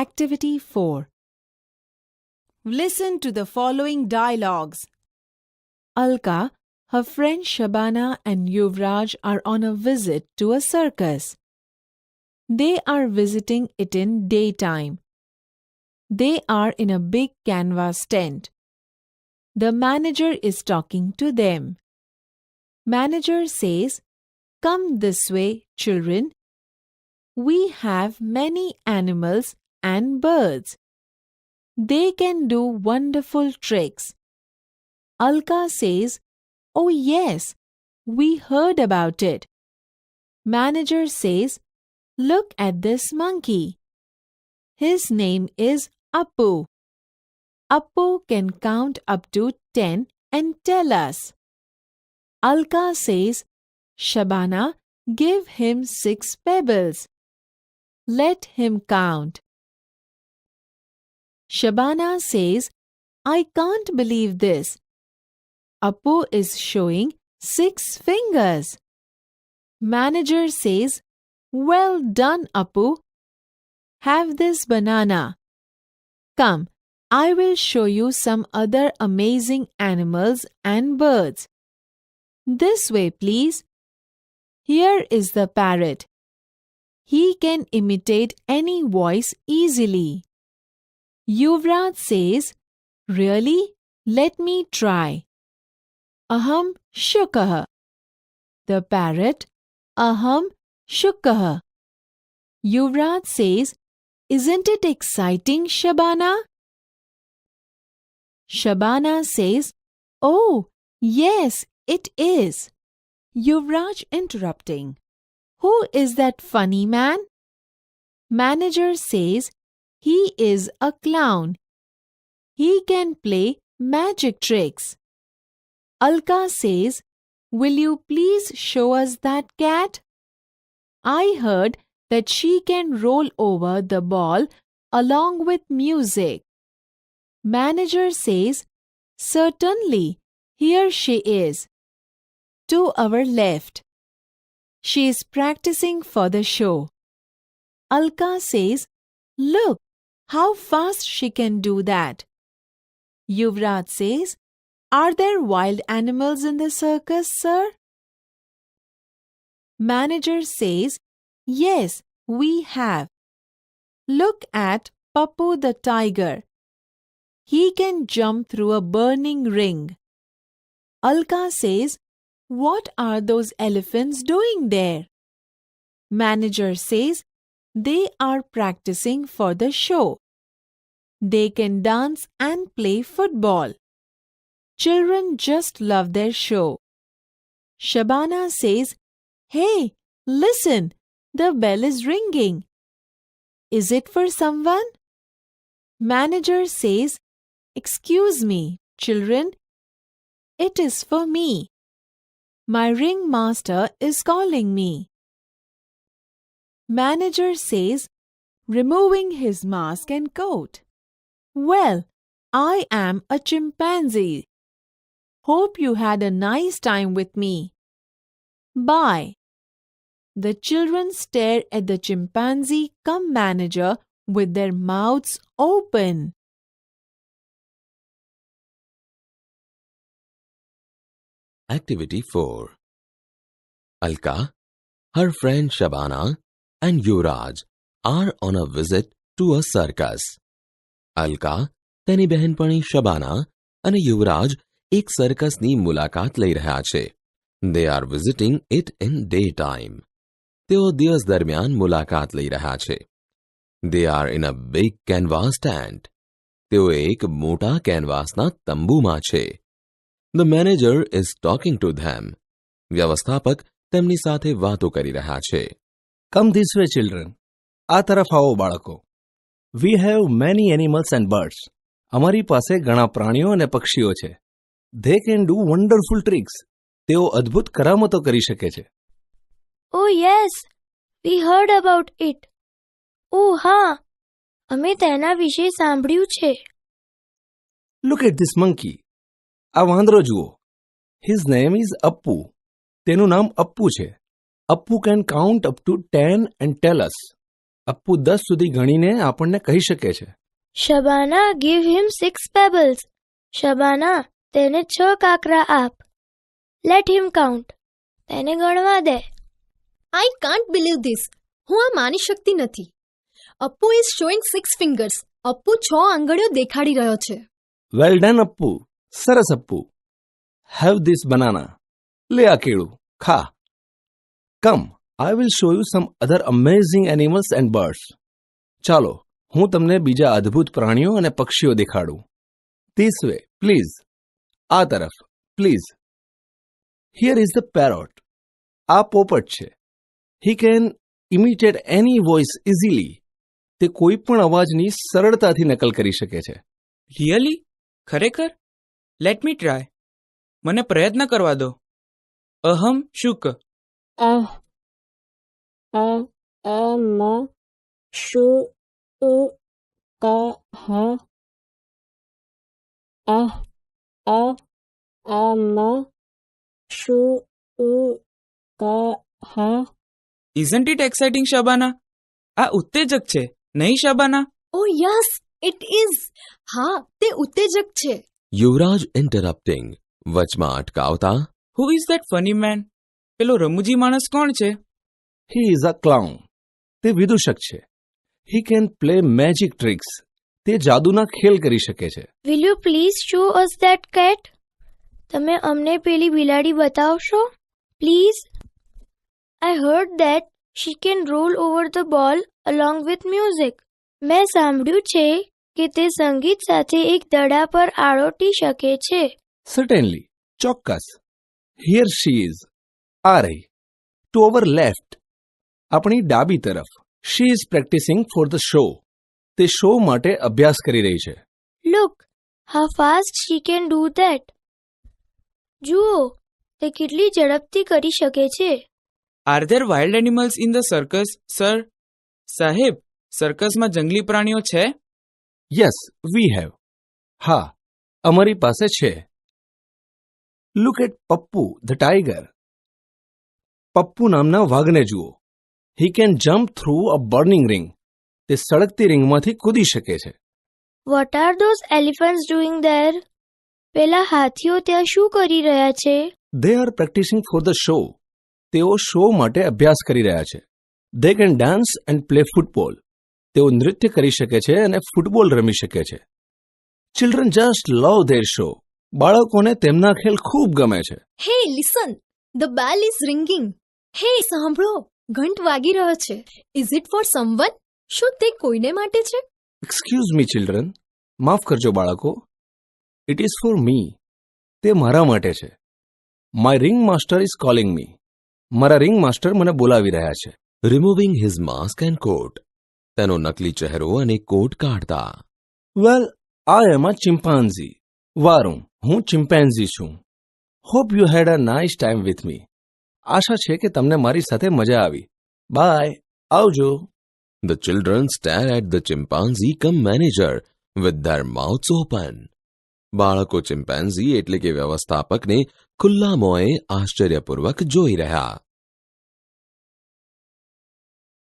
Activity 4. Listen to the following dialogues. Alka, her friend Shabana and Yuvraj are on a visit to a circus. They are visiting it in daytime. They are in a big canvas tent. The manager is talking to them. Manager says, "Come this way, children. We have many animals and birds. They can do wonderful tricks." Alka says, "Oh yes, we heard about it." Manager says, "Look at this monkey. His name is Appu. Appu can count up to 10 and tell us." Alka says, "Shabana, give him 6 pebbles. Let him count." Shabana says, "I can't believe this. Appu is showing 6 fingers." Manager says, "Well done, Appu. Have this banana. Come, I will show you some other amazing animals and birds. This way, please. Here is the parrot. He can imitate any voice easily." Yuvraj says, "Really? Let me try." Aham shukah. The parrot, Aham shukah. Yuvraj says, "Isn't it exciting, Shabana?" Shabana says, "Oh, yes, it is." Yuvraj interrupting, "Who is that funny man?" Manager says, "He is a clown. He can play magic tricks." Alka says, "Will you please show us that cat? I heard that she can roll over the ball along with music." Manager says, "Certainly, here she is. To our left. She is practicing for the show." Alka says, "Look how fast she can do that." Yuvraj says, "Are there wild animals in the circus, sir?" Manager says, "Yes, we have. Look at Pappu the tiger. He can jump through a burning ring." Alka says, "What are those elephants doing there?" Manager says, "They are practicing for the show. They can dance and play football. Children just love their show." Shabana says, "Hey, listen, the bell is ringing. Is it for someone?" Manager says, "Excuse me, children, it is for me. My ringmaster is calling me." Manager says, removing his mask and coat, "Well, I am a chimpanzee. Hope you had a nice time with me. Bye." The children stare at the chimpanzee cum manager with their mouths open. Activity 4. Alka, her friend Shabana and Yuvraj are on a visit to a circus. Alka, તેની બહેનપણી શબાના અને યુવરાજ એક સર્કસની મુલાકાત લઈ રહ્યા છે. They are visiting it in daytime. તેઓ દિવસ દરમિયાન મુલાકાત લઈ રહ્યા છે. They are in a big canvas tent. તેઓ એક મોટા કેનવાસના તંબુમાં છે. The manager is talking to them. વ્યવસ્થાપક તેમની સાથે વાતો કરી રહ્યા છે. Come this way, children. આ તરફ આવો બાળકો. We have many animals and birds. અમારી પાસે ઘણા પ્રાણીઓ અને પક્ષીઓ છે. They can do wonderful tricks. તેઓ અદ્ભુત કરામતો કરી શકે છે. Oh yes, we heard about it. Oh હા, અમે તેના વિશે સાંભળ્યું છે. Look at this monkey. આ વાંદરો જુઓ. His name is Appu. તેનું નામ અપ્પુ છે. Appu can count up to 10 and tell us. Appu 10 સુધી ગણીને આપણને કહી શકે છે. Shabana, give him 6 pebbles. Shabana, તેને 6 કાકરા આપ. Let him count. તેને ગણવા દે. I can't believe this. હું આ માની શકતી નથી. Appu is showing 6 fingers. Appu 6 આંગળીઓ દેખાડી રહ્યો છે. Well done Appu. સરસ અપ્પુ. Have this banana. લે આ કેળું. ખા. Come, I will show you some other amazing animals and birds. ચાલો, હું તમને બીજા અદ્ભુત પ્રાણીઓ અને પક્ષીઓ દેખાડું. This way, please. આ તરફ, please. Here is the parrot. આ પોપટ છે. He can imitate any voice easily. તે કોઈ પણ અવાજની સરળતાથી નકલ કરી શકે છે. રિયલી? ખરેખર? Let me try. મને પ્રયત્ન કરવા દો. અહમ શુક. Isn't it exciting, Shabana? આ ઉત્તેજક છે, નહીં Shabana? Oh yes, it is. હા, તે ઉત્તેજક છે. યુવરાજ ઇન્ટરપ્ટિંગ, વચમાં અટકાવતા. Who is that funny man? પેલો રમૂજી માણસ કોણ છે? He is a clown. તે વિદૂષક છે. He can play magic tricks. તે જાદુના ખેલ કરી શકે છે. Will you please show us that cat? તમે અમને પેલી બિલાડી બતાવશો? Please. I heard that she can roll over the ball along with music. મેં સાંભળ્યું છે કે તે સંગીત સાથે એક દડા પર આળોટી શકે છે. સર્ટેનલી, ચોક્કસ. Here she is. આ રહી. To our left. આપણી ડાબી તરફ. She is practising for the show. તે શો માટે અભ્યાસ કરી રહી છે. Look, how fast she can do that. જુઓ, તે કેટલી ઝડપથી કરી શકે છે. Are there wild animals in the circus, sir? સાહેબ, સર્કસમાં જંગલી પ્રાણીઓ છે? Yes, we have. હા, અમારી પાસે છે. Look at Pappu the tiger. Pappu નામના વાઘને જુઓ. He can jump through a burning ring. તે સળગતી રિંગમાંથી કૂદી શકે છે. What are those elephants doing there? પેલા હાથીઓ ત્યાં શું કરી રહ્યા છે? They are practising for the show. તેઓ શો માટે અભ્યાસ કરી રહ્યા છે. They can dance and play football. તેઓ નૃત્ય કરી શકે છે અને ફૂટબોલ રમી શકે છે. Children just love their show. બાળકોને તેમના ખેલ ખૂબ ગમે છે. Hey listen, the bell is ringing. Hey સાંભળો, ઘંટ વાગી રહ્યો છે. Is it for someone? શું તે કોઈને માટે છે? Excuse me children. માફ કરજો બાળકો. It is for me. તે મારા માટે છે. My ringmaster is calling me. મારા રિંગ માસ્ટર મને બોલાવી રહ્યા છે. Removing his mask and coat. તેનો નકલી ચહેરો અને કોટ કાઢતા. Well, I am a chimpanzee. વારું, હું ચિમ્પેન્ઝી છું. Hope you had a nice time with me. આશા છે કે તમને મારી સાથે મજા આવી. બાય. આવજો. The children stare at the chimpanzee come manager with their mouths open. બાળકો ચિમ્પાન્ઝી એટલે કે વ્યવસ્થાપકને ખુલ્લા મોંએ આશ્ચર્યપૂર્વક જોઈ રહ્યા.